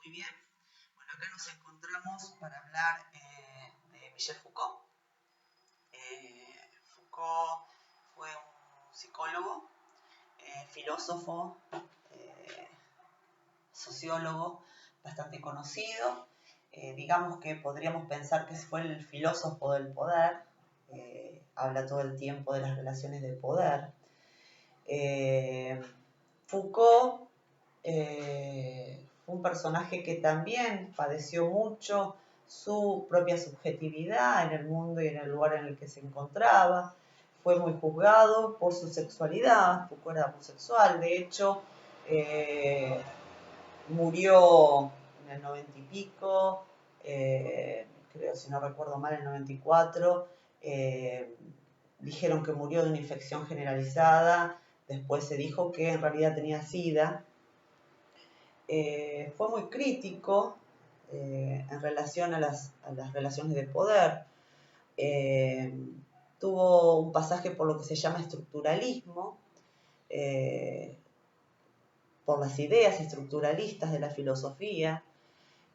Muy bien. Bueno, acá nos encontramos para hablar de Michel Foucault. Foucault fue un psicólogo, filósofo, sociólogo bastante conocido. Digamos que podríamos pensar que fue el filósofo del poder. Habla todo el tiempo de las relaciones de poder. Foucault fue un personaje que también padeció mucho su propia subjetividad en el mundo y en el lugar en el que se encontraba. Fue muy juzgado por su sexualidad. Foucault era homosexual, de hecho murió en el 90 y pico, creo, si no recuerdo mal, en el 94. Dijeron que murió de una infección generalizada. Después se dijo que en realidad tenía SIDA. Fue muy crítico en relación a las relaciones de poder. Tuvo un pasaje por lo que se llama estructuralismo, por las ideas estructuralistas de la filosofía.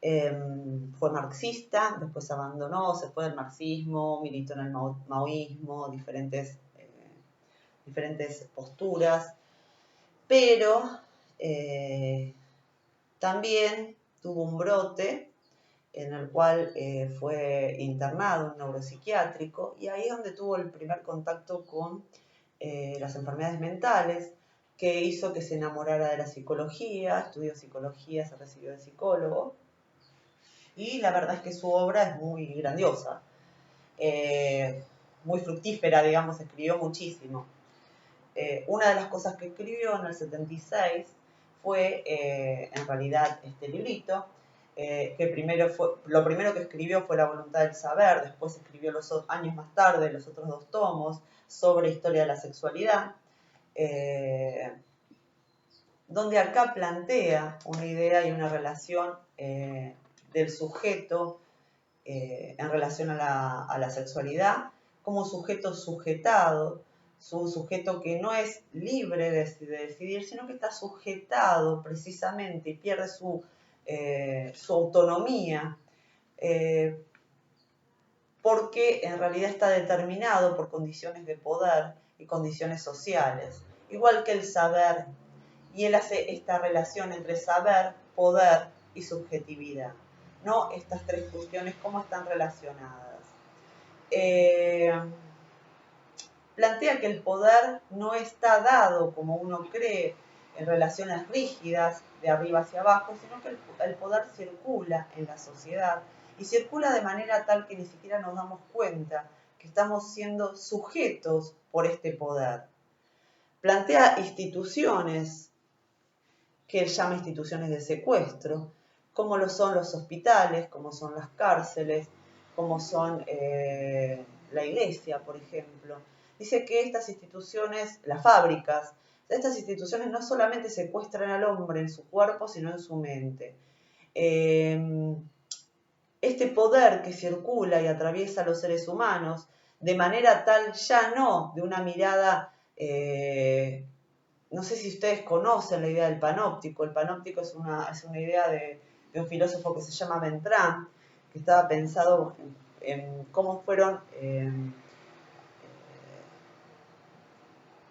Fue marxista, después abandonó, se fue del marxismo, militó en el maoísmo, diferentes posturas, pero también tuvo un brote en el cual fue internado en un neuropsiquiátrico, y ahí es donde tuvo el primer contacto con las enfermedades mentales, que hizo que se enamorara de la psicología, estudió psicología, se recibió de psicólogo, y la verdad es que su obra es muy grandiosa, muy fructífera, digamos, escribió muchísimo. Una de las cosas que escribió en el 76 fue, en realidad, este librito, lo primero que escribió fue La voluntad del saber. Después escribió años más tarde los otros 2 tomos sobre historia de la sexualidad, donde acá plantea una idea y una relación del sujeto en relación a la sexualidad como sujeto sujetado, un sujeto que no es libre de decidir, sino que está sujetado precisamente y pierde su autonomía, porque en realidad está determinado por condiciones de poder y condiciones sociales, igual que el saber, y él hace esta relación entre saber, poder y subjetividad, ¿no? Estas 3 cuestiones, ¿cómo están relacionadas? Plantea que el poder no está dado, como uno cree, en relaciones rígidas, de arriba hacia abajo, sino que el poder circula en la sociedad, y circula de manera tal que ni siquiera nos damos cuenta que estamos siendo sujetos por este poder. Plantea instituciones que él llama instituciones de secuestro, como lo son los hospitales, como son las cárceles, como son la iglesia, por ejemplo. Dice que estas instituciones, las fábricas, estas instituciones no solamente secuestran al hombre en su cuerpo, sino en su mente. Este poder que circula y atraviesa a los seres humanos, de manera tal ya no de una mirada, no sé si ustedes conocen la idea del panóptico. El panóptico es una idea de un filósofo que se llama Bertrand, que estaba pensado en cómo fueron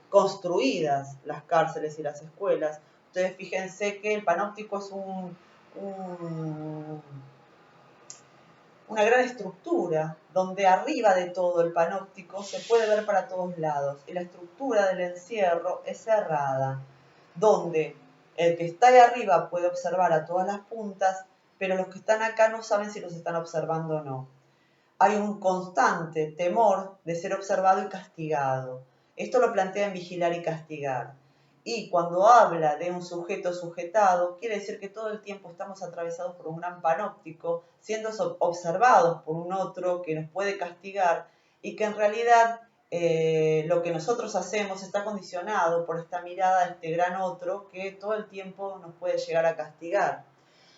construidas las cárceles y las escuelas. Ustedes fíjense que el panóptico es una gran estructura, donde arriba de todo el panóptico se puede ver para todos lados. Y la estructura del encierro es cerrada, donde el que está ahí arriba puede observar a todas las puntas, pero los que están acá no saben si los están observando o no. Hay un constante temor de ser observado y castigado. Esto lo plantea en Vigilar y Castigar. Y cuando habla de un sujeto sujetado, quiere decir que todo el tiempo estamos atravesados por un gran panóptico, siendo observados por un otro que nos puede castigar, y que en realidad lo que nosotros hacemos está condicionado por esta mirada de este gran otro que todo el tiempo nos puede llegar a castigar.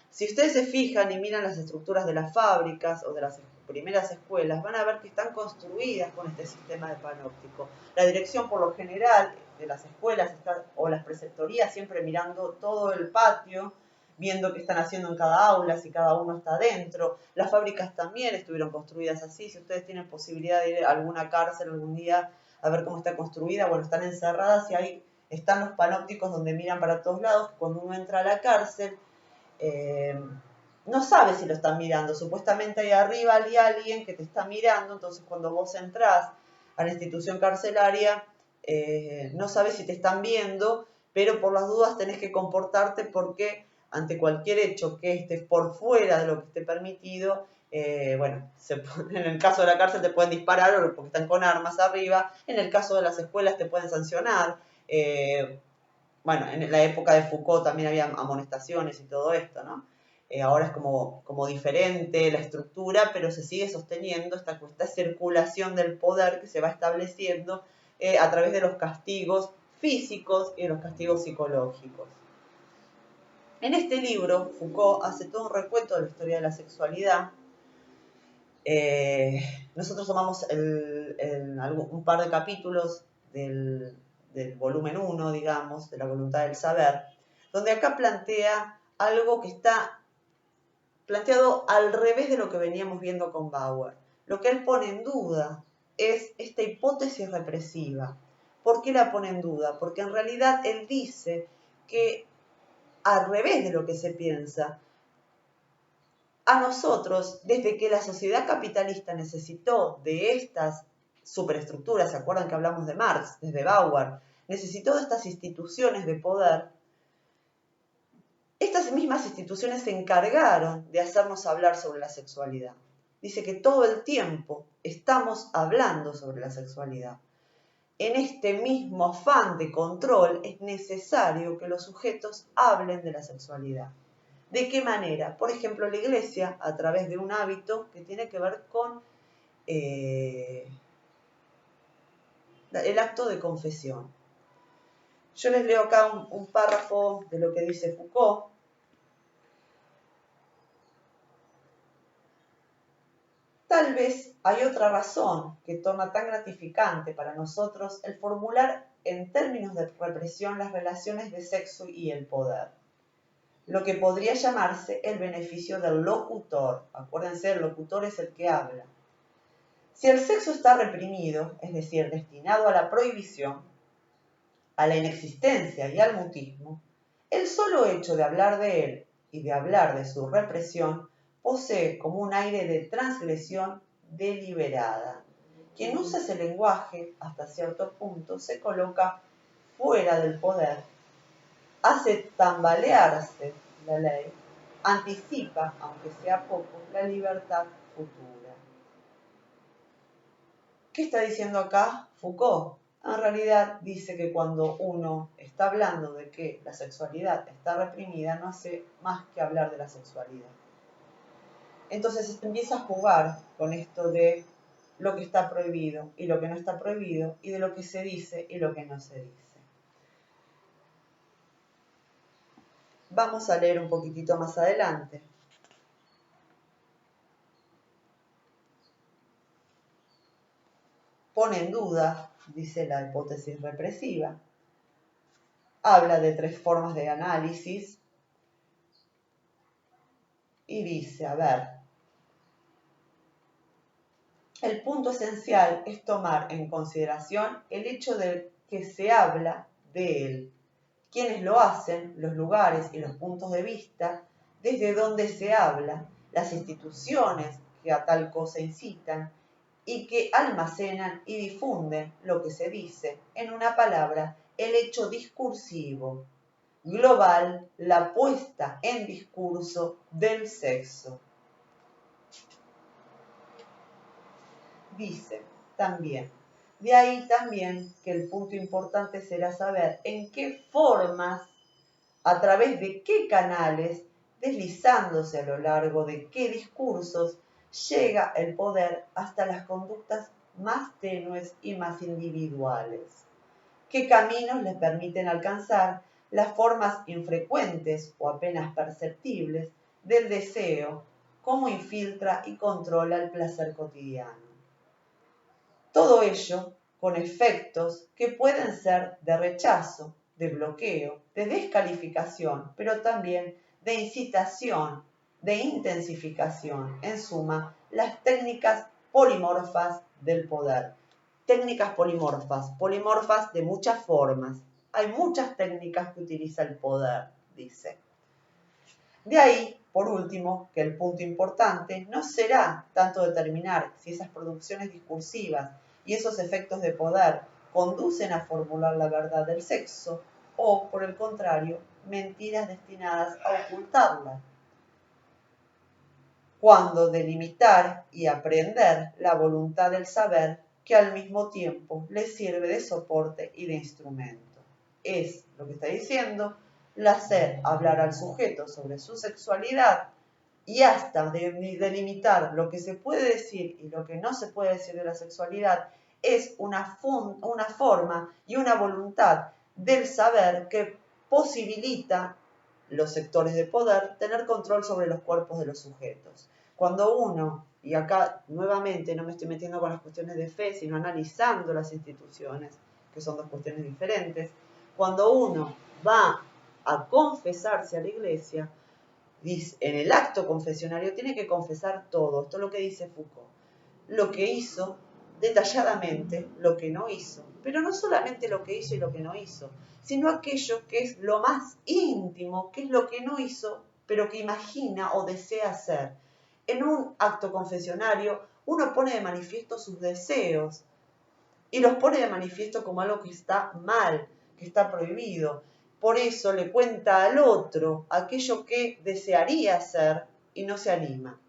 Si ustedes se fijan y miran las estructuras de las fábricas o de las primeras escuelas, van a ver que están construidas con este sistema de panóptico. La dirección, por lo general, de las escuelas o las preceptorías siempre mirando todo el patio, viendo qué están haciendo en cada aula, si cada uno está adentro. Las fábricas también estuvieron construidas así. Si ustedes tienen posibilidad de ir a alguna cárcel algún día a ver cómo está construida, bueno, están encerradas y ahí están los panópticos donde miran para todos lados. Cuando uno entra a la cárcel, no sabe si lo están mirando. Supuestamente ahí arriba hay alguien que te está mirando, entonces cuando vos entrás a la institución carcelaria, no sabes si te están viendo, pero por las dudas tenés que comportarte porque ante cualquier hecho que esté por fuera de lo que esté permitido, bueno, en el caso de la cárcel te pueden disparar porque están con armas arriba, en el caso de las escuelas te pueden sancionar, bueno, en la época de Foucault también había amonestaciones y todo esto, ¿no? Ahora es como diferente la estructura, pero se sigue sosteniendo esta circulación del poder que se va estableciendo a través de los castigos físicos y de los castigos psicológicos. En este libro, Foucault hace todo un recuento de la historia de la sexualidad. Nosotros tomamos un par de capítulos del volumen 1, digamos, de la voluntad del saber, donde acá plantea algo que está planteado al revés de lo que veníamos viendo con Bauer. Lo que él pone en duda es esta hipótesis represiva. ¿Por qué la pone en duda? Porque en realidad él dice que al revés de lo que se piensa, a nosotros, desde que la sociedad capitalista necesitó de estas superestructuras, ¿se acuerdan que hablamos de Marx, desde Bauer? Necesitó de estas instituciones de poder. Estas mismas instituciones se encargaron de hacernos hablar sobre la sexualidad. Dice que todo el tiempo estamos hablando sobre la sexualidad. En este mismo afán de control es necesario que los sujetos hablen de la sexualidad. ¿De qué manera? Por ejemplo, la Iglesia, a través de un hábito que tiene que ver con el acto de confesión. Yo les leo acá un párrafo de lo que dice Foucault. Tal vez hay otra razón que torna tan gratificante para nosotros el formular en términos de represión las relaciones de sexo y el poder. Lo que podría llamarse el beneficio del locutor. Acuérdense, el locutor es el que habla. Si el sexo está reprimido, es decir, destinado a la prohibición, a la inexistencia y al mutismo, el solo hecho de hablar de él y de hablar de su represión posee como un aire de transgresión deliberada. Quien usa ese lenguaje, hasta cierto punto, se coloca fuera del poder, hace tambalearse la ley, anticipa, aunque sea poco, la libertad futura. ¿Qué está diciendo acá Foucault? En realidad dice que cuando uno está hablando de que la sexualidad está reprimida, no hace más que hablar de la sexualidad. Entonces empieza a jugar con esto de lo que está prohibido y lo que no está prohibido, y de lo que se dice y lo que no se dice. Vamos a leer un poquitito más adelante. Pone en duda, dice, la hipótesis represiva. Habla de 3 formas de análisis y dice, a ver, el punto esencial es tomar en consideración el hecho de que se habla de él, quienes lo hacen, los lugares y los puntos de vista, desde donde se habla, las instituciones que a tal cosa incitan y que almacenan y difunden lo que se dice, en una palabra, el hecho discursivo, global, la puesta en discurso del sexo. Dice también, de ahí también que el punto importante será saber en qué formas, a través de qué canales, deslizándose a lo largo de qué discursos, llega el poder hasta las conductas más tenues y más individuales. ¿Qué caminos les permiten alcanzar las formas infrecuentes o apenas perceptibles del deseo? ¿Cómo infiltra y controla el placer cotidiano? Todo ello con efectos que pueden ser de rechazo, de bloqueo, de descalificación, pero también de incitación, de intensificación, en suma, las técnicas polimorfas del poder. Técnicas polimorfas de muchas formas. Hay muchas técnicas que utiliza el poder, dice. De ahí, por último, que el punto importante no será tanto determinar si esas producciones discursivas y esos efectos de poder conducen a formular la verdad del sexo o, por el contrario, mentiras destinadas a ocultarla. Cuando delimitar y aprender la voluntad del saber que al mismo tiempo le sirve de soporte y de instrumento. Es lo que está diciendo, el hacer hablar al sujeto sobre su sexualidad y hasta delimitar lo que se puede decir y lo que no se puede decir de la sexualidad es una forma y una voluntad del saber que posibilita los sectores de poder tener control sobre los cuerpos de los sujetos. Cuando uno, y acá nuevamente no me estoy metiendo con las cuestiones de fe, sino analizando las instituciones, que son dos cuestiones diferentes, cuando uno va a confesarse a la iglesia, en el acto confesionario tiene que confesar todo. Esto es lo que dice Foucault. Lo que hizo, detalladamente, lo que no hizo. Pero no solamente lo que hizo y lo que no hizo, sino aquello que es lo más íntimo, que es lo que no hizo, pero que imagina o desea hacer. En un acto confesionario, uno pone de manifiesto sus deseos y los pone de manifiesto como algo que está mal, que está prohibido. Por eso le cuenta al otro aquello que desearía hacer y no se anima.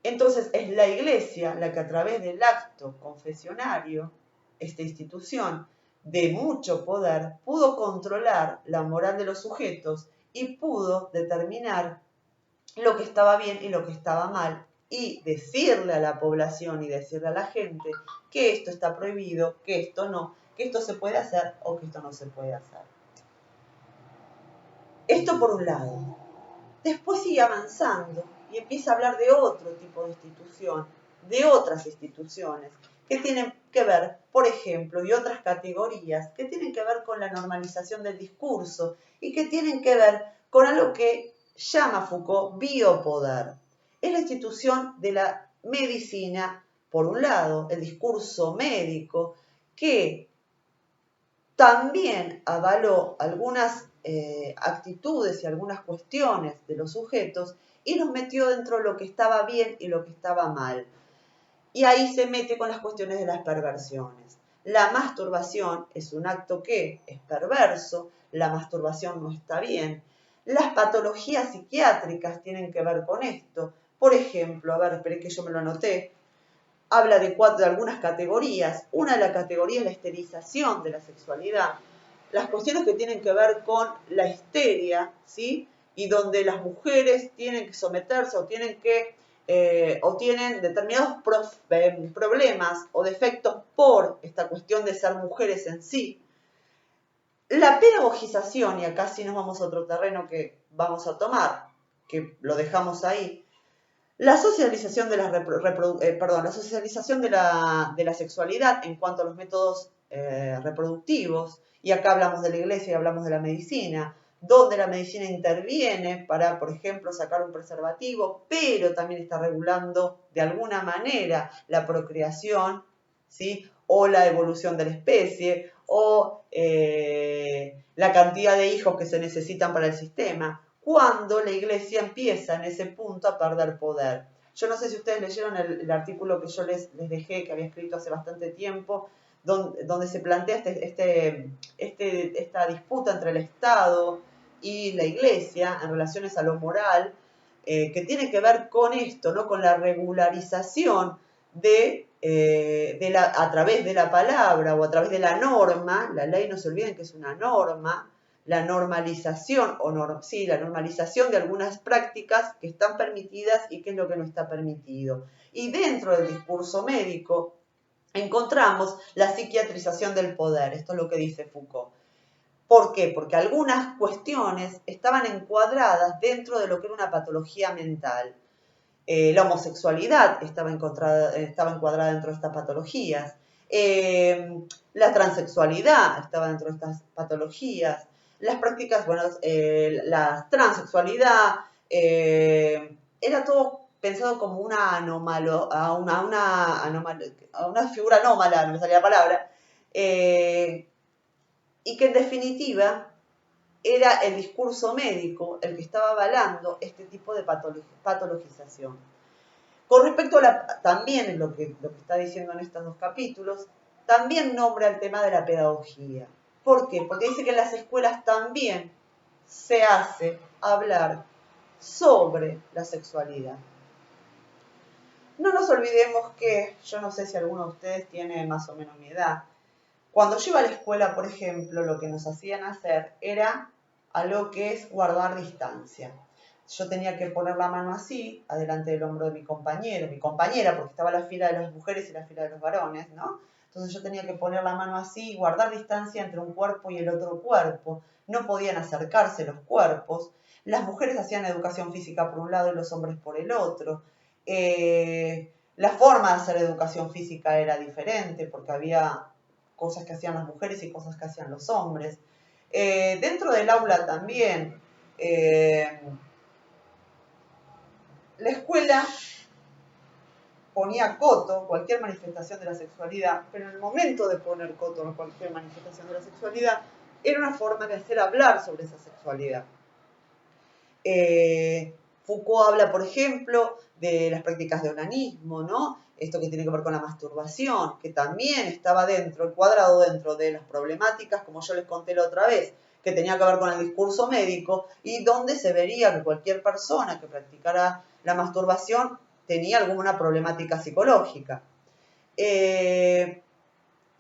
Entonces es la iglesia la que a través del acto confesionario, esta institución de mucho poder, pudo controlar la moral de los sujetos y pudo determinar lo que estaba bien y lo que estaba mal y decirle a la población y decirle a la gente que esto está prohibido, que esto no, que esto se puede hacer o que esto no se puede hacer. Esto por un lado. Después sigue avanzando y empieza a hablar de otro tipo de institución, de otras instituciones que tienen que ver, por ejemplo, y otras categorías que tienen que ver con la normalización del discurso y que tienen que ver con algo que llama Foucault biopoder. Es la institución de la medicina, por un lado, el discurso médico, que también avaló algunas actitudes y algunas cuestiones de los sujetos y los metió dentro de lo que estaba bien y lo que estaba mal. Y ahí se mete con las cuestiones de las perversiones. La masturbación es un acto que es perverso, la masturbación no está bien. Las patologías psiquiátricas tienen que ver con esto. Por ejemplo, a ver, esperé que yo me lo anoté, habla de algunas categorías. Una de las categorías es la histerización de la sexualidad. Las cuestiones que tienen que ver con la histeria, ¿sí? Y donde las mujeres tienen que someterse o tienen determinados problemas o defectos por esta cuestión de ser mujeres en sí. La pedagogización, y acá sí nos vamos a otro terreno que vamos a tomar, que lo dejamos ahí, la socialización de la sexualidad en cuanto a los métodos reproductivos, y acá hablamos de la iglesia y hablamos de la medicina, donde la medicina interviene para, por ejemplo, sacar un preservativo, pero también está regulando de alguna manera la procreación, ¿sí? O la evolución de la especie, o la cantidad de hijos que se necesitan para el sistema, cuando la iglesia empieza en ese punto a perder poder. Yo no sé si ustedes leyeron el artículo que yo les dejé, que había escrito hace bastante tiempo, donde se plantea esta disputa entre el Estado y la iglesia en relaciones a lo moral, que tiene que ver con esto, ¿no? Con la regularización a través de la palabra o a través de la norma. La ley, no se olviden que es una norma, la normalización, la normalización de algunas prácticas que están permitidas y qué es lo que no está permitido. Y dentro del discurso médico encontramos la psiquiatrización del poder. Esto es lo que dice Foucault. ¿Por qué? Porque algunas cuestiones estaban encuadradas dentro de lo que era una patología mental. La homosexualidad estaba encuadrada dentro de estas patologías. La transexualidad estaba dentro de estas patologías. Las prácticas, bueno, la transexualidad, era todo pensado como una una figura anómala, no me salía la palabra, y que en definitiva era el discurso médico el que estaba avalando este tipo de patologización. Con respecto a también lo que está diciendo en estos dos capítulos, también nombra el tema de la pedagogía. ¿Por qué? Porque dice que en las escuelas también se hace hablar sobre la sexualidad. No nos olvidemos que, yo no sé si alguno de ustedes tiene más o menos mi edad, cuando yo iba a la escuela, por ejemplo, lo que nos hacían hacer era a lo que es guardar distancia. Yo tenía que poner la mano así, adelante del hombro de mi compañero, mi compañera, porque estaba la fila de las mujeres y la fila de los varones, ¿no? Entonces yo tenía que poner la mano así y guardar distancia entre un cuerpo y el otro cuerpo. No podían acercarse los cuerpos. Las mujeres hacían educación física por un lado y los hombres por el otro. La forma de hacer educación física era diferente porque había cosas que hacían las mujeres y cosas que hacían los hombres. Dentro del aula también, la escuela ponía coto, cualquier manifestación de la sexualidad, pero en el momento de poner coto a cualquier manifestación de la sexualidad, era una forma de hacer hablar sobre esa sexualidad. Foucault habla, por ejemplo, de las prácticas de onanismo, ¿no? Esto que tiene que ver con la masturbación, que también estaba encuadrado dentro de las problemáticas, como yo les conté la otra vez, que tenía que ver con el discurso médico y donde se vería que cualquier persona que practicara la masturbación tenía alguna problemática psicológica. Y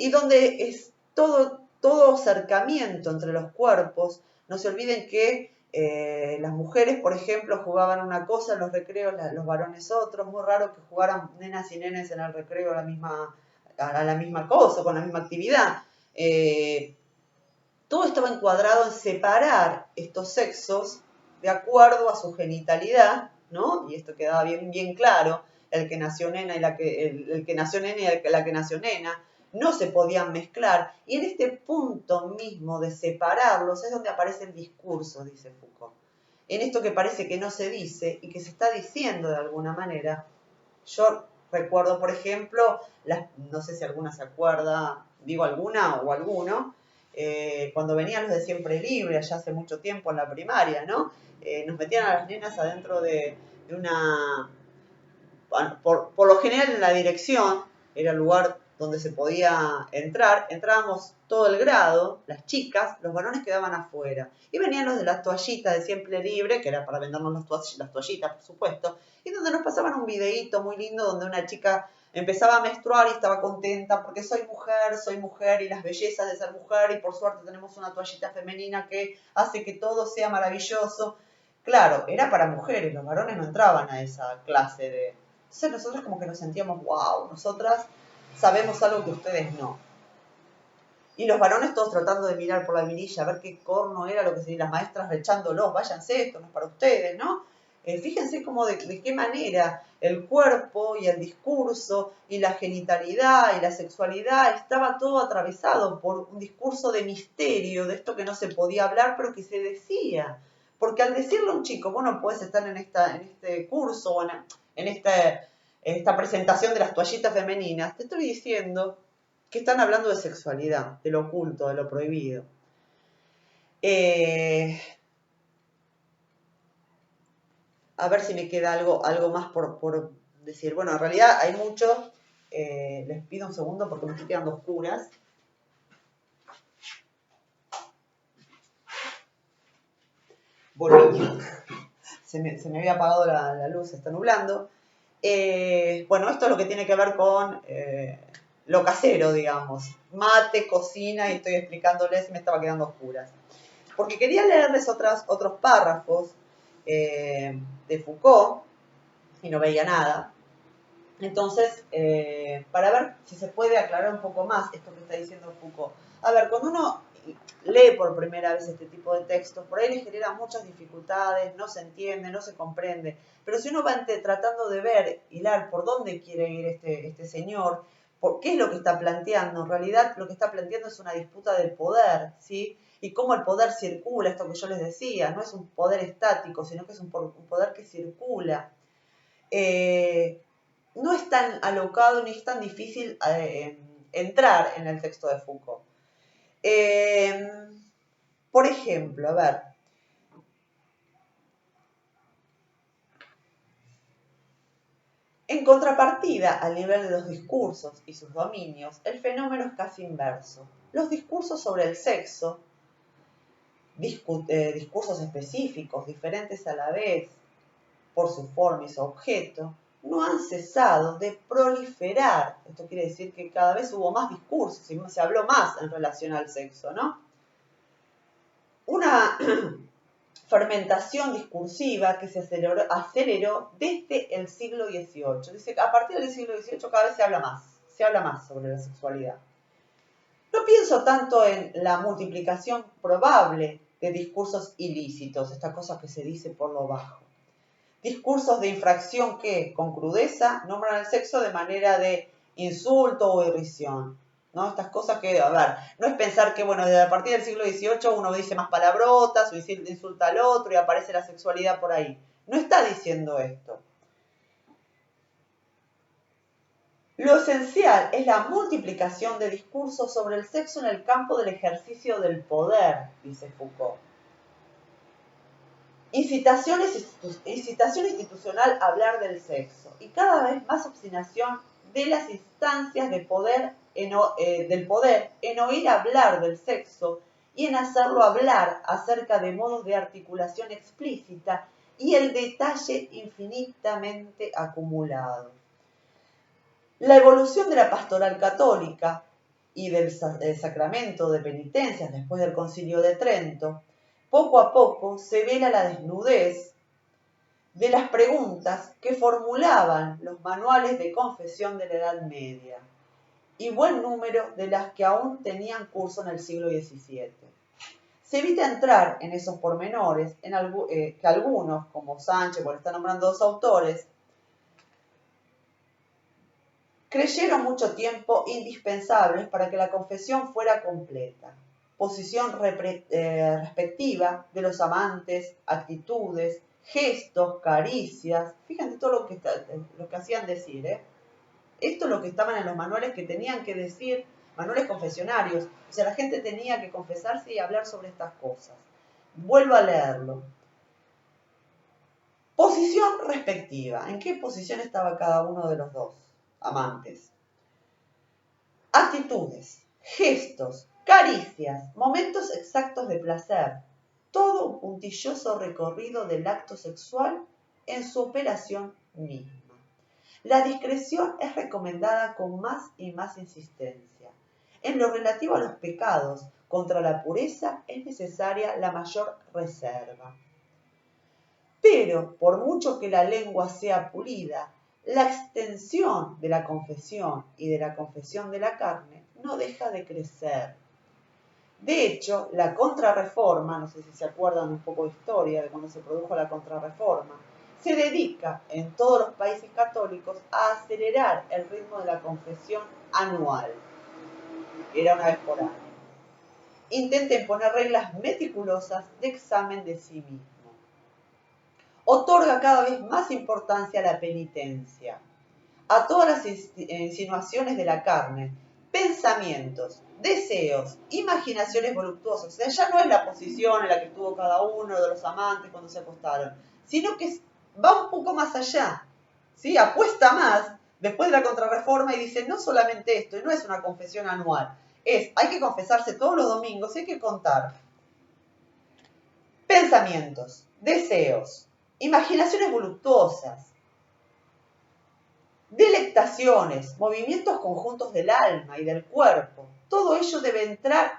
donde es todo acercamiento entre los cuerpos. No se olviden que las mujeres, por ejemplo, jugaban una cosa en los recreos, los varones otros. Muy raro que jugaran nenas y nenes en el recreo a la misma cosa, con la misma actividad. Todo estaba encuadrado en separar estos sexos de acuerdo a su genitalidad, ¿no? Y esto quedaba bien claro, el que nació nena y el que nació nena y la que nació nena, no se podían mezclar. Y en este punto mismo de separarlos es donde aparece el discurso, dice Foucault. En esto que parece que no se dice y que se está diciendo de alguna manera. Yo recuerdo, por ejemplo, no sé si alguna se acuerda, digo alguna o alguno, cuando venían los de Siempre Libre, allá hace mucho tiempo en la primaria, ¿no? Nos metían a las nenas adentro de una... Bueno, por lo general en la dirección, era el lugar donde se podía entrar, entrábamos todo el grado, las chicas, los varones quedaban afuera. Y venían los de las toallitas de Siempre Libre, que era para vendernos las toallitas, por supuesto, y donde nos pasaban un videíto muy lindo donde una chica empezaba a menstruar y estaba contenta porque soy mujer y las bellezas de ser mujer y por suerte tenemos una toallita femenina que hace que todo sea maravilloso. Claro, era para mujeres, los varones no entraban a esa clase de... Entonces nosotros como que nos sentíamos, wow, nosotras sabemos algo que ustedes no. Y los varones todos tratando de mirar por la mirilla, a ver qué corno era lo que se... Las maestras rechándolos, váyanse, esto no es para ustedes, ¿no? Fíjense cómo de qué manera el cuerpo y el discurso y la genitalidad y la sexualidad estaba todo atravesado por un discurso de misterio, de esto que no se podía hablar, pero que se decía. Porque al decirle a un chico, vos no podés estar en este curso o en esta presentación de las toallitas femeninas, te estoy diciendo que están hablando de sexualidad, de lo oculto, de lo prohibido. A ver si me queda algo más por decir. Bueno, en realidad hay mucho. Les pido un segundo porque me estoy quedando oscuras. Volví. Se me había apagado la luz, se está nublando. Bueno, esto es lo que tiene que ver con lo casero, digamos. Mate, cocina, y estoy explicándoles, me estaba quedando oscuras. Porque quería leerles otros párrafos de Foucault y no veía nada. Entonces, para ver si se puede aclarar un poco más esto que está diciendo Foucault. A ver, cuando uno lee por primera vez este tipo de textos, por ahí le genera muchas dificultades, no se entiende, no se comprende. Pero si uno va tratando de ver, hilar por dónde quiere ir este señor, por qué es lo que está planteando, en realidad lo que está planteando es una disputa de poder, ¿sí? y cómo el poder circula, esto que yo les decía, no es un poder estático, sino que es un poder que circula. No es tan alocado ni es tan difícil entrar en el texto de Foucault. Por ejemplo, a ver, en contrapartida, al nivel de los discursos y sus dominios, el fenómeno es casi inverso. Los discursos sobre el sexo, discursos específicos, diferentes a la vez, por su forma y su objeto, no han cesado de proliferar. Esto quiere decir que cada vez hubo más discursos y se habló más en relación al sexo, ¿no? Una fermentación discursiva que se aceleró desde el siglo XVIII. Dice que a partir del siglo XVIII cada vez se habla más sobre la sexualidad. No pienso tanto en la multiplicación probable de discursos ilícitos, estas cosas que se dice por lo bajo. Discursos de infracción que, con crudeza, nombran el sexo de manera de insulto o irrisión, ¿no? Estas cosas que, a ver, no es pensar que, bueno, desde a partir del siglo XVIII uno dice más palabrotas o insulta al otro y aparece la sexualidad por ahí. No está diciendo esto. Lo esencial es la multiplicación de discursos sobre el sexo en el campo del ejercicio del poder, dice Foucault. Incitación institucional a hablar del sexo y cada vez más obstinación de las instancias de poder del poder en oír hablar del sexo y en hacerlo hablar acerca de modos de articulación explícita y el detalle infinitamente acumulado. La evolución de la pastoral católica y del sacramento de penitencias después del Concilio de Trento, poco a poco se vela la desnudez de las preguntas que formulaban los manuales de confesión de la Edad Media y buen número de las que aún tenían curso en el siglo XVII. Se evita entrar en esos pormenores que algunos, como Sánchez, por estar nombrando dos autores, creyeron mucho tiempo indispensables para que la confesión fuera completa. Posición respectiva de los amantes, actitudes, gestos, caricias. Fíjate todo lo que hacían decir, ¿eh? Esto es lo que estaban en los manuales que tenían que decir, manuales confesionarios. O sea, la gente tenía que confesarse y hablar sobre estas cosas. Vuelvo a leerlo. Posición respectiva. ¿En qué posición estaba cada uno de los dos amantes? Actitudes, gestos, caricias, momentos exactos de placer, todo un puntilloso recorrido del acto sexual en su operación misma. La discreción es recomendada con más y más insistencia. En lo relativo a los pecados contra la pureza es necesaria la mayor reserva. Pero, por mucho que la lengua sea pulida, la extensión de la confesión y de la confesión de la carne no deja de crecer. De hecho, la Contrarreforma, no sé si se acuerdan un poco de historia de cuando se produjo la Contrarreforma, se dedica en todos los países católicos a acelerar el ritmo de la confesión anual. Era una vez por año. Intenta imponer reglas meticulosas de examen de sí mismo. Otorga cada vez más importancia a la penitencia, a todas las insinuaciones de la carne, pensamientos, deseos, imaginaciones voluptuosas. O sea, ya no es la posición en la que estuvo cada uno de los amantes cuando se acostaron, sino que va un poco más allá, ¿sí? Apuesta más después de la Contrarreforma y dice, no solamente esto, y no es una confesión anual, hay que confesarse todos los domingos, hay que contar pensamientos, deseos, imaginaciones voluptuosas, delectaciones, movimientos conjuntos del alma y del cuerpo. Todo ello debe entrar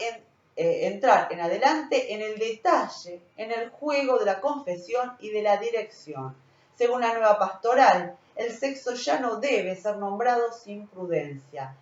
en adelante en el detalle, en el juego de la confesión y de la dirección. Según la nueva pastoral, el sexo ya no debe ser nombrado sin prudencia,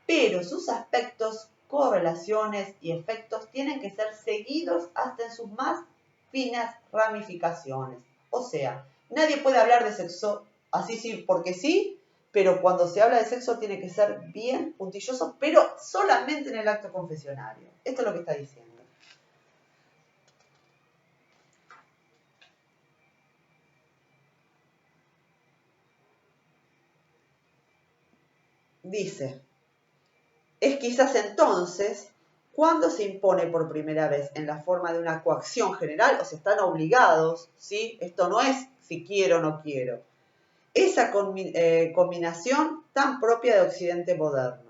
pero sus aspectos, correlaciones y efectos tienen que ser seguidos hasta en sus más finas ramificaciones. O sea, nadie puede hablar de sexo así sí, porque sí, pero cuando se habla de sexo tiene que ser bien puntilloso, pero solamente en el acto confesionario. Esto es lo que está diciendo. dice, es quizás entonces cuando se impone por primera vez en la forma de una coacción general, o sea, están obligados, ¿sí? Esto no es si quiero o no quiero. Esa combinación tan propia de Occidente moderno.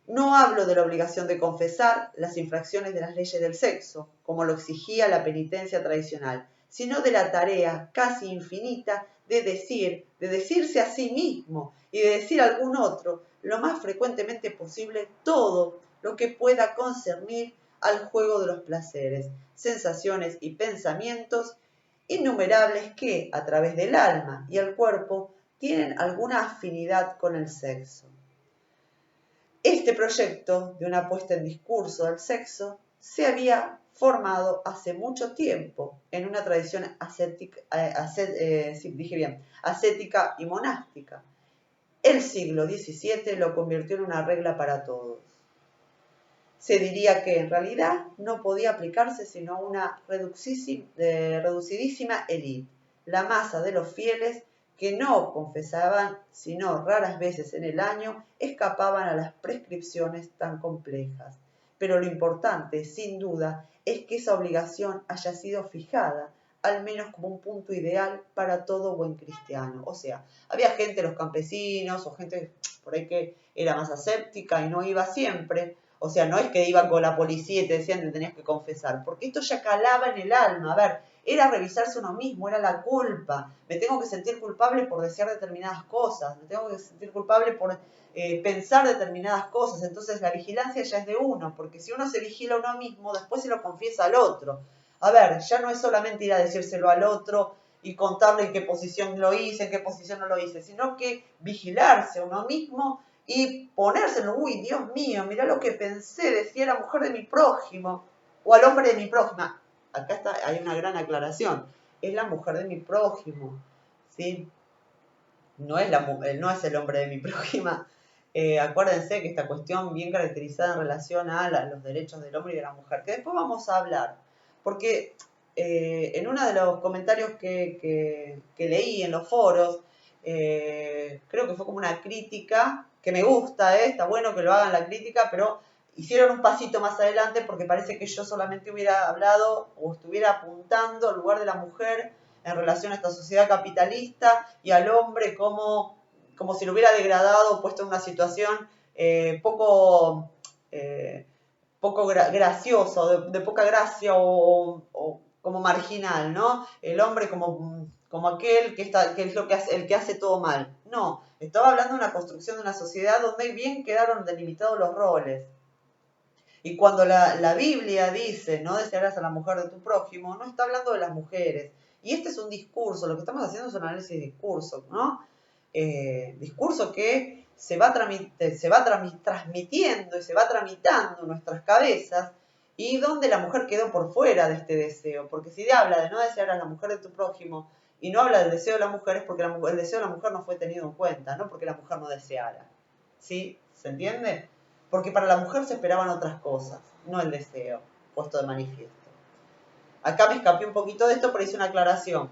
No hablo de la obligación de confesar las infracciones de las leyes del sexo, como lo exigía la penitencia tradicional, sino de la tarea casi infinita de decirse a sí mismo y de decir a algún otro, lo más frecuentemente posible, todo lo que pueda concernir al juego de los placeres, sensaciones y pensamientos innumerables que, a través del alma y el cuerpo, tienen alguna afinidad con el sexo. Este proyecto de una puesta en discurso del sexo se había formado hace mucho tiempo en una tradición ascética y monástica. El siglo XVII lo convirtió en una regla para todos. Se diría que en realidad no podía aplicarse sino a una reducidísima élite, la masa de los fieles que no confesaban, sino raras veces en el año, escapaban a las prescripciones tan complejas. Pero lo importante, sin duda, es que esa obligación haya sido fijada, al menos como un punto ideal para todo buen cristiano. O sea, había gente, los campesinos, o gente por ahí que era más aséptica y no iba siempre. O sea, no es que iban con la policía y te decían que tenías que confesar, porque esto ya calaba en el alma. A ver, era revisarse uno mismo, era la culpa. Me tengo que sentir culpable por desear determinadas cosas, me tengo que sentir culpable por pensar determinadas cosas. Entonces la vigilancia ya es de uno, porque si uno se vigila a uno mismo, después se lo confiesa al otro. A ver, ya no es solamente ir a decírselo al otro y contarle en qué posición lo hice, en qué posición no lo hice, sino que vigilarse a uno mismo y ponérselo, uy, Dios mío, mirá lo que pensé, decía la mujer de mi prójimo, o al hombre de mi prójima. Acá hay una gran aclaración, es la mujer de mi prójimo, ¿sí? No es el hombre de mi prójima. Acuérdense que esta cuestión bien caracterizada en relación a los derechos del hombre y de la mujer, que después vamos a hablar, porque en uno de los comentarios que leí en los foros, creo que fue como una crítica, que me gusta, está bueno que lo hagan la crítica, pero hicieron un pasito más adelante porque parece que yo solamente hubiera hablado o estuviera apuntando al lugar de la mujer en relación a esta sociedad capitalista y al hombre como si lo hubiera degradado, puesto en una situación poco gracioso, de poca gracia o como marginal, ¿no? El hombre como aquel que es lo que hace, el que hace todo mal. No, estaba hablando de una construcción de una sociedad donde bien quedaron delimitados los roles. Y cuando la Biblia dice, no desearás a la mujer de tu prójimo, no está hablando de las mujeres. Y este es un discurso, lo que estamos haciendo es un análisis de discurso, ¿no? Discurso que se va transmitiendo y se va tramitando en nuestras cabezas y donde la mujer quedó por fuera de este deseo. Porque si habla de no desear a la mujer de tu prójimo y no habla del deseo de la mujer, es porque el deseo de la mujer no fue tenido en cuenta, no porque la mujer no deseara. ¿Sí? ¿Se entiende? Porque para la mujer se esperaban otras cosas, no el deseo puesto de manifiesto. Acá me escapé un poquito de esto, pero hice una aclaración.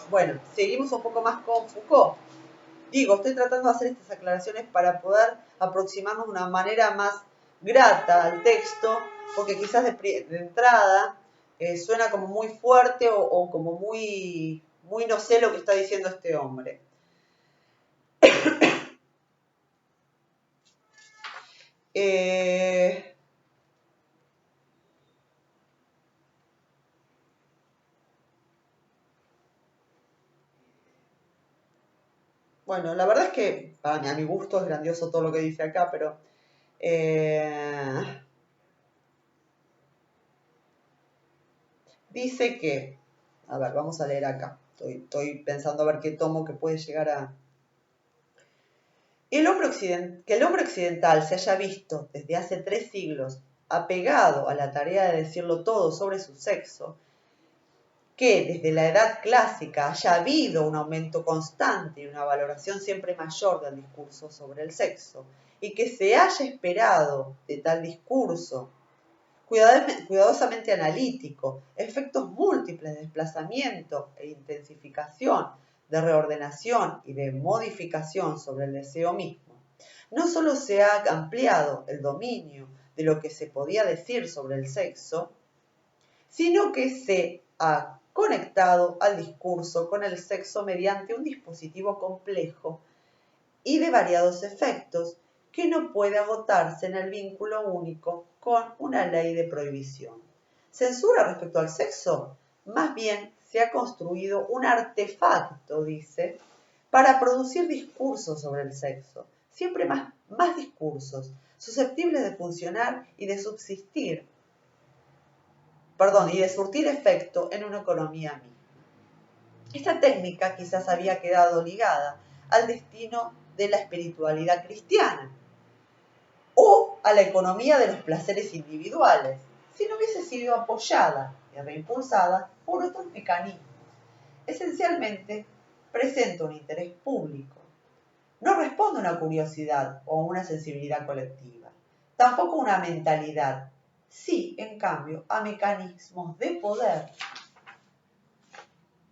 Bueno, seguimos un poco más con Foucault. Digo, estoy tratando de hacer estas aclaraciones para poder aproximarnos de una manera más grata al texto, porque quizás de entrada suena como muy fuerte o como muy no sé lo que está diciendo este hombre. Bueno, la verdad es que a mi gusto es grandioso todo lo que dice acá, pero dice que, a ver, vamos a leer acá. Estoy pensando a ver qué tomo que puede llegar a... que el hombre occidental se haya visto desde hace 3 siglos apegado a la tarea de decirlo todo sobre su sexo, que desde la edad clásica haya habido un aumento constante y una valoración siempre mayor del discurso sobre el sexo, y que se haya esperado de tal discurso cuidadosamente analítico, efectos múltiples de desplazamiento e intensificación de reordenación y de modificación sobre el deseo mismo, no solo se ha ampliado el dominio de lo que se podía decir sobre el sexo, sino que se ha conectado al discurso con el sexo mediante un dispositivo complejo y de variados efectos que no puede agotarse en el vínculo único con una ley de prohibición. ¿Censura respecto al sexo? Más bien se ha construido un artefacto, dice, para producir discursos sobre el sexo, siempre más discursos, susceptibles de funcionar y de subsistir, y de surtir efecto en una economía misma. Esta técnica quizás había quedado ligada al destino de la espiritualidad cristiana o a la economía de los placeres individuales, si no hubiese sido apoyada y reimpulsada por otros mecanismos. Esencialmente, presenta un interés público. No responde a una curiosidad o a una sensibilidad colectiva, tampoco a una mentalidad, sí, en cambio, a mecanismos de poder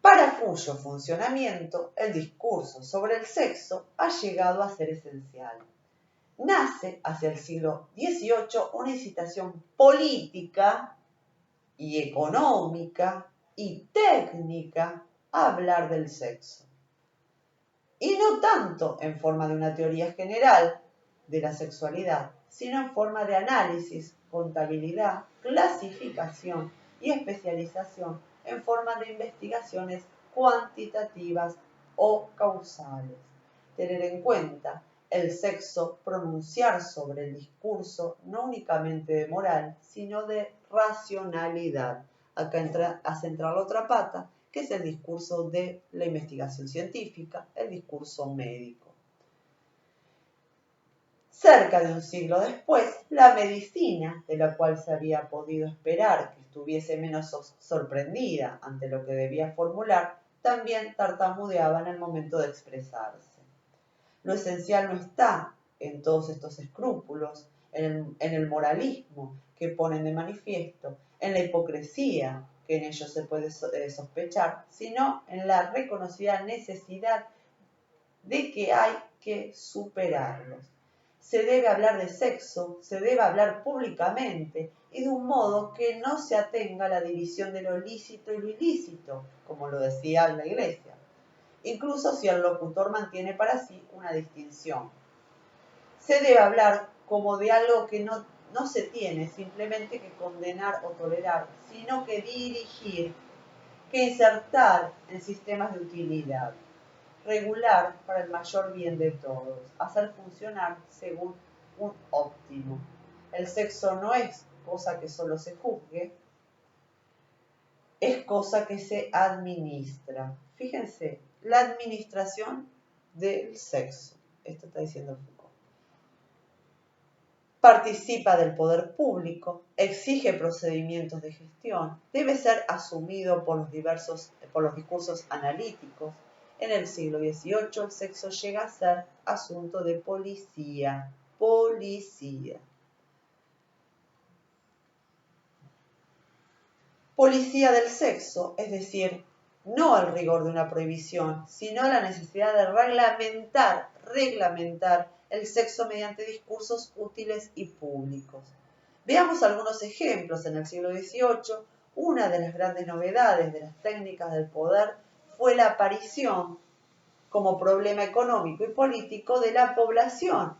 para cuyo funcionamiento el discurso sobre el sexo ha llegado a ser esencial. Nace hacia el siglo XVIII una incitación política y económica y técnica a hablar del sexo. Y no tanto en forma de una teoría general de la sexualidad, sino en forma de análisis, contabilidad, clasificación y especialización en forma de investigaciones cuantitativas o causales. Tener en cuenta el sexo, pronunciar sobre el discurso no únicamente de moral, sino de racionalidad. Acá hace entrar la otra pata, que es el discurso de la investigación científica, el discurso médico. Cerca de un siglo después, la medicina, de la cual se había podido esperar que estuviese menos sorprendida ante lo que debía formular, también tartamudeaba en el momento de expresarse. Lo esencial no está en todos estos escrúpulos, en el moralismo que ponen de manifiesto, en la hipocresía que en ellos se puede sospechar, sino en la reconocida necesidad de que hay que superarlos. Se debe hablar de sexo, se debe hablar públicamente y de un modo que no se atenga a la división de lo lícito y lo ilícito, como lo decía la Iglesia, incluso si el locutor mantiene para sí una distinción. Se debe hablar como de algo que no se tiene simplemente que condenar o tolerar, sino que dirigir, que insertar en sistemas de utilidad, regular para el mayor bien de todos, hacer funcionar según un óptimo. El sexo no es cosa que solo se juzgue, es cosa que se administra. Fíjense, la administración del sexo. Esto está diciendo Foucault. Participa del poder público, exige procedimientos de gestión, debe ser asumido por los discursos analíticos. En el siglo XVIII el sexo llega a ser asunto de policía. Policía del sexo, es decir, no el rigor de una prohibición, sino la necesidad de reglamentar el sexo mediante discursos útiles y públicos. Veamos algunos ejemplos. En el siglo XVIII, una de las grandes novedades de las técnicas del poder fue la aparición como problema económico y político de la población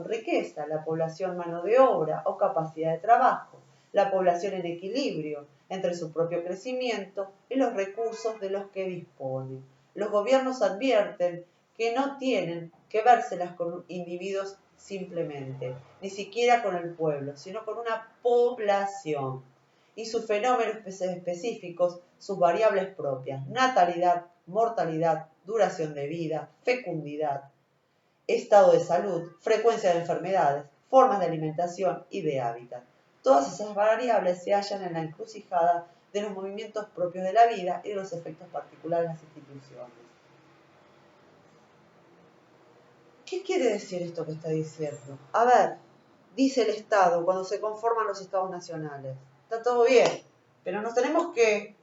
riqueza, la población mano de obra o capacidad de trabajo, la población en equilibrio entre su propio crecimiento y los recursos de los que dispone. Los gobiernos advierten que no tienen que vérselas con individuos simplemente, ni siquiera con el pueblo, sino con una población y sus fenómenos específicos, sus variables propias, natalidad, mortalidad, duración de vida, fecundidad, estado de salud, frecuencia de enfermedades, formas de alimentación y de hábitat. Todas esas variables se hallan en la encrucijada de los movimientos propios de la vida y de los efectos particulares de las instituciones. ¿Qué quiere decir esto que está diciendo? A ver, dice el Estado cuando se conforman los Estados nacionales. Está todo bien, pero nos tenemos que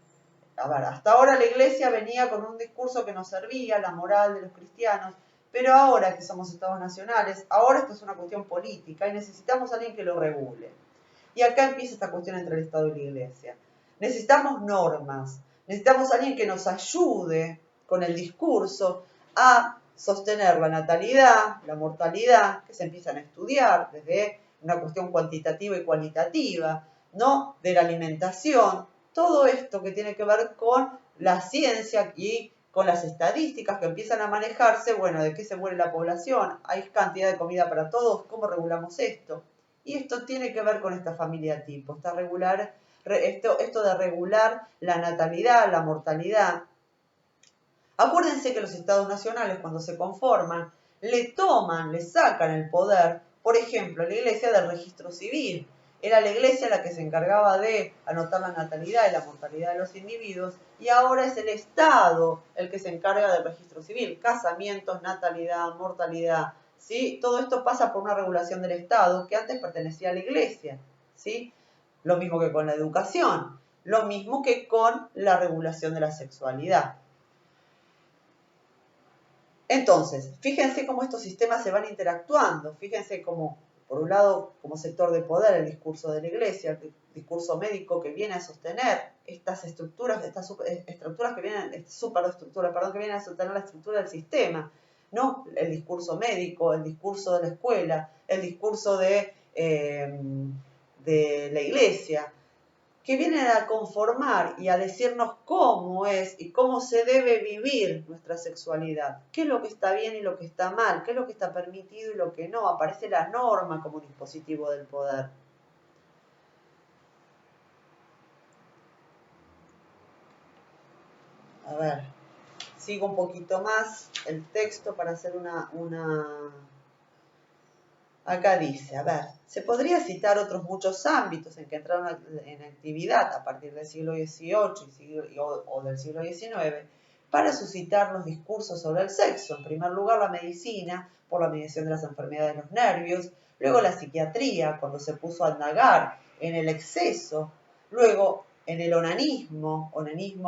a ver, hasta ahora la iglesia venía con un discurso que nos servía, la moral de los cristianos, pero ahora que somos estados nacionales, ahora esto es una cuestión política y necesitamos a alguien que lo regule. Y acá empieza esta cuestión entre el Estado y la iglesia. Necesitamos normas, necesitamos a alguien que nos ayude con el discurso a sostener la natalidad, la mortalidad, que se empiezan a estudiar desde una cuestión cuantitativa y cualitativa, ¿no? De la alimentación, todo esto que tiene que ver con la ciencia y con las estadísticas que empiezan a manejarse, bueno, de qué se muere la población, hay cantidad de comida para todos, ¿cómo regulamos esto? Y esto tiene que ver con esta familia tipo, esto de regular la natalidad, la mortalidad. Acuérdense que los estados nacionales, cuando se conforman, le sacan el poder, por ejemplo, la iglesia del registro civil. Era la iglesia la que se encargaba de anotar la natalidad y la mortalidad de los individuos, y ahora es el Estado el que se encarga del registro civil, casamientos, natalidad, mortalidad, ¿sí? Todo esto pasa por una regulación del Estado que antes pertenecía a la iglesia, ¿sí? Lo mismo que con la educación, lo mismo que con la regulación de la sexualidad. Entonces, fíjense cómo estos sistemas se van interactuando, fíjense cómo, por un lado, como sector de poder, el discurso de la iglesia, el discurso médico que viene a sostener estas estructuras que vienen, superestructuras, que vienen a sostener la estructura del sistema, ¿no? El discurso médico, el discurso de la escuela, el discurso de la iglesia, que vienen a conformar y a decirnos cómo es y cómo se debe vivir nuestra sexualidad, qué es lo que está bien y lo que está mal, qué es lo que está permitido y lo que no. Aparece la norma como dispositivo del poder. A ver, sigo un poquito más el texto para hacer Acá dice, a ver, se podría citar otros muchos ámbitos en que entraron en actividad a partir del siglo XVIII o del siglo XIX para suscitar los discursos sobre el sexo. En primer lugar, la medicina, por la medición de las enfermedades de los nervios, luego la psiquiatría, cuando se puso a indagar en el exceso, luego en el onanismo,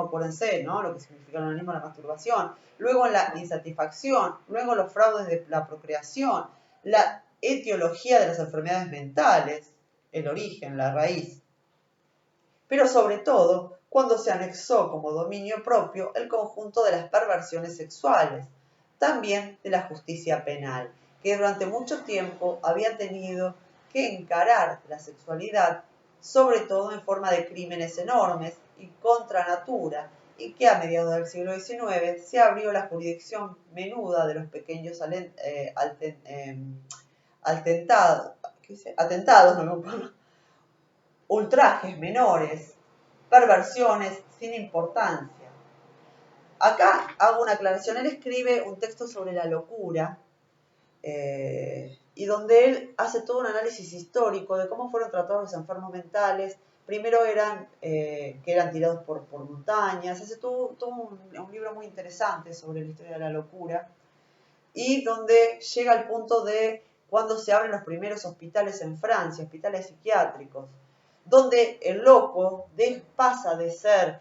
acuérdense, ¿no? Lo que significa el onanismo, la masturbación, luego en la insatisfacción, luego los fraudes de la procreación, la etiología de las enfermedades mentales, el origen, la raíz, pero sobre todo cuando se anexó como dominio propio el conjunto de las perversiones sexuales, también de la justicia penal, que durante mucho tiempo había tenido que encarar la sexualidad, sobre todo en forma de crímenes enormes y contra natura, y que a mediados del siglo XIX se abrió la jurisdicción menuda de los pequeños atentados, ultrajes menores, perversiones sin importancia. Acá hago una aclaración. Él escribe un texto sobre la locura y donde él hace todo un análisis histórico de cómo fueron tratados los enfermos mentales. Primero que eran tirados por montañas. Hace todo un libro muy interesante sobre la historia de la locura y donde llega al punto de cuando se abren los primeros hospitales en Francia, hospitales psiquiátricos, donde el loco pasa de ser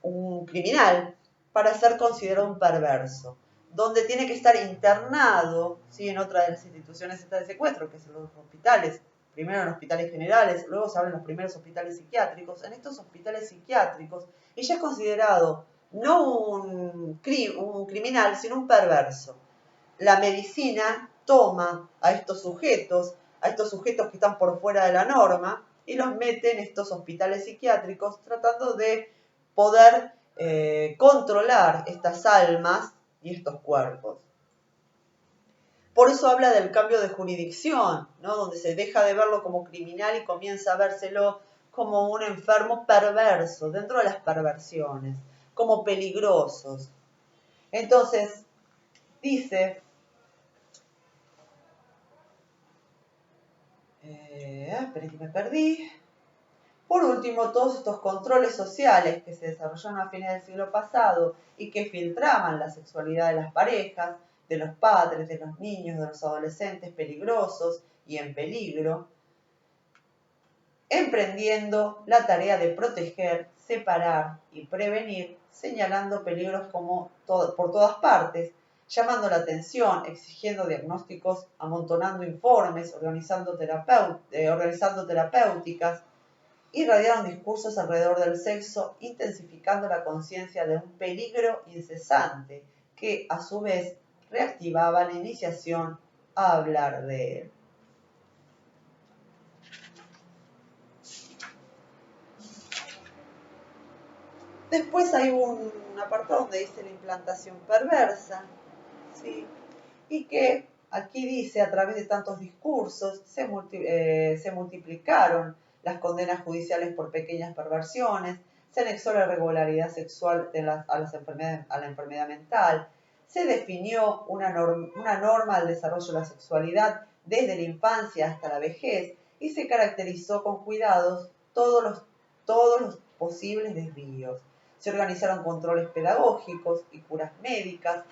un criminal para ser considerado un perverso, donde tiene que estar internado, ¿sí? En otra de las instituciones de secuestro, que son los hospitales, primero en hospitales generales, luego se abren los primeros hospitales psiquiátricos. En estos hospitales psiquiátricos ella es considerado no un criminal, sino un perverso. La medicina toma a estos sujetos que están por fuera de la norma, y los mete en estos hospitales psiquiátricos tratando de poder controlar estas almas y estos cuerpos. Por eso habla del cambio de jurisdicción, ¿no? Donde se deja de verlo como criminal y comienza a vérselo como un enfermo perverso, dentro de las perversiones, como peligrosos. Entonces, dice, espera que me perdí. Por último, todos estos controles sociales que se desarrollaron a fines del siglo pasado y que filtraban la sexualidad de las parejas, de los padres, de los niños, de los adolescentes peligrosos y en peligro, emprendiendo la tarea de proteger, separar y prevenir, señalando peligros por todas partes, llamando la atención, exigiendo diagnósticos, amontonando informes, organizando terapéuticas, irradiaron discursos alrededor del sexo, intensificando la conciencia de un peligro incesante que, a su vez, reactivaba la iniciación a hablar de él. Después hay un apartado donde dice la implantación perversa, ¿sí? Y que aquí dice, a través de tantos discursos, se multiplicaron las condenas judiciales por pequeñas perversiones, se anexó la irregularidad sexual a la enfermedad mental, se definió una norma del desarrollo de la sexualidad desde la infancia hasta la vejez y se caracterizó con cuidados todos los posibles desvíos. Se organizaron controles pedagógicos y curas médicas.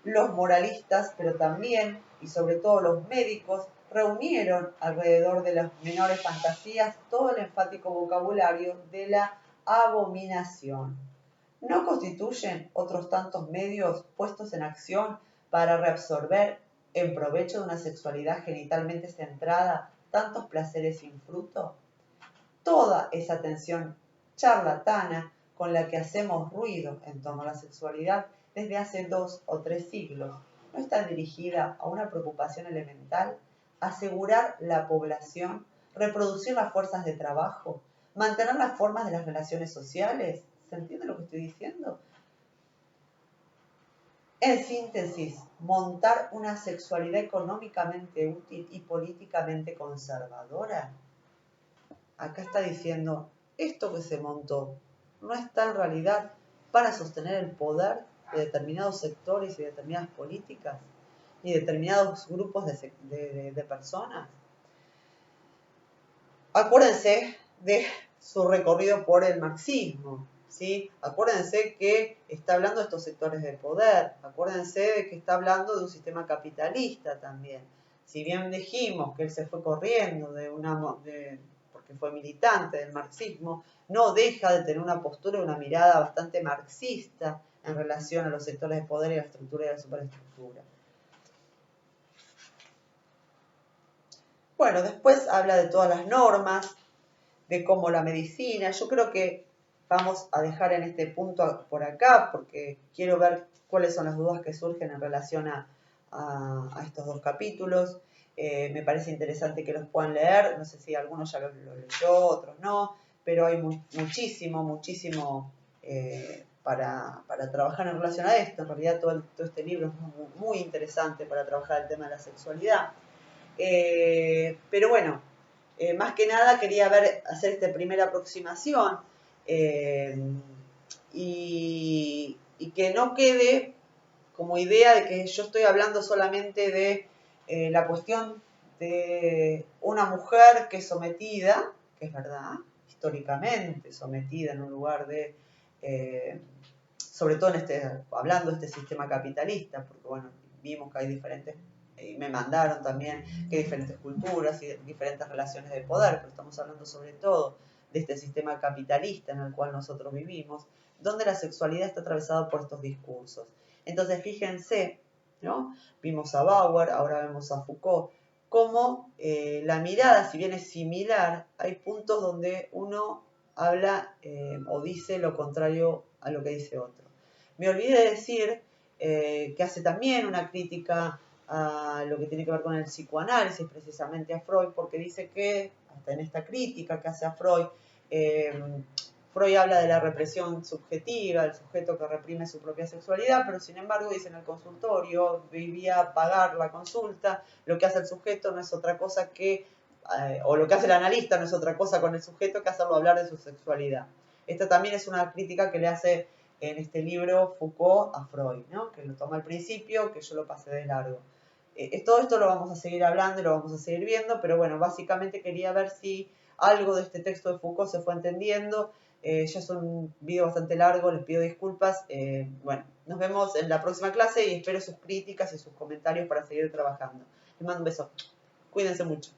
Los moralistas, pero también y sobre todo los médicos, reunieron alrededor de las menores fantasías todo el enfático vocabulario de la abominación. ¿No constituyen otros tantos medios puestos en acción para reabsorber en provecho de una sexualidad genitalmente centrada tantos placeres sin fruto? Toda esa atención charlatana con la que hacemos ruido en torno a la sexualidad desde hace 2 o 3 siglos no está dirigida a una preocupación elemental: asegurar la población, reproducir las fuerzas de trabajo, mantener las formas de las relaciones sociales. ¿Se entiende lo que estoy diciendo? En síntesis, montar una sexualidad económicamente útil y políticamente conservadora. Acá está diciendo, esto que se montó no está en realidad para sostener el poder de determinados sectores y determinadas políticas y determinados grupos de personas. Acuérdense de su recorrido por el marxismo, ¿sí? Acuérdense que está hablando de estos sectores de poder, acuérdense de que está hablando de un sistema capitalista también. Si bien dijimos que él se fue corriendo porque fue militante del marxismo, no deja de tener una postura y una mirada bastante marxista en relación a los sectores de poder y la estructura y la superestructura. Bueno, después habla de todas las normas, de cómo la medicina. Yo creo que vamos a dejar en este punto por acá, porque quiero ver cuáles son las dudas que surgen en relación a estos 2 capítulos. Me parece interesante que los puedan leer. No sé si algunos ya lo leyó, otros no, pero hay muchísimo para trabajar en relación a esto. En realidad todo este libro es muy interesante para trabajar el tema de la sexualidad. Pero bueno, más que nada quería hacer esta primera aproximación y que no quede como idea de que yo estoy hablando solamente de la cuestión de una mujer que es sometida, que es verdad, históricamente sometida en un lugar de, sobre todo hablando de este sistema capitalista, porque bueno, vimos que hay diferentes, y me mandaron también que hay diferentes culturas y diferentes relaciones de poder, pero estamos hablando sobre todo de este sistema capitalista en el cual nosotros vivimos, donde la sexualidad está atravesada por estos discursos. Entonces, fíjense, ¿no? Vimos a Bauer, ahora vemos a Foucault, cómo la mirada, si bien es similar, hay puntos donde uno habla o dice lo contrario a lo que dice otro. Me olvidé de decir que hace también una crítica a lo que tiene que ver con el psicoanálisis, precisamente a Freud, porque dice que, hasta en esta crítica que hace a Freud, Freud habla de la represión subjetiva, el sujeto que reprime su propia sexualidad, pero sin embargo dice en el consultorio, vivía pagar la consulta, lo que hace el sujeto no es otra cosa que, o lo que hace el analista no es otra cosa con el sujeto que hacerlo hablar de su sexualidad. Esta también es una crítica que le hace en este libro Foucault a Freud, ¿no? Que lo toma al principio, que yo lo pasé de largo. Todo esto lo vamos a seguir hablando y lo vamos a seguir viendo, pero bueno, básicamente quería ver si algo de este texto de Foucault se fue entendiendo. Ya es un video bastante largo, les pido disculpas. Bueno, nos vemos en la próxima clase y espero sus críticas y sus comentarios para seguir trabajando. Les mando un beso. Cuídense mucho.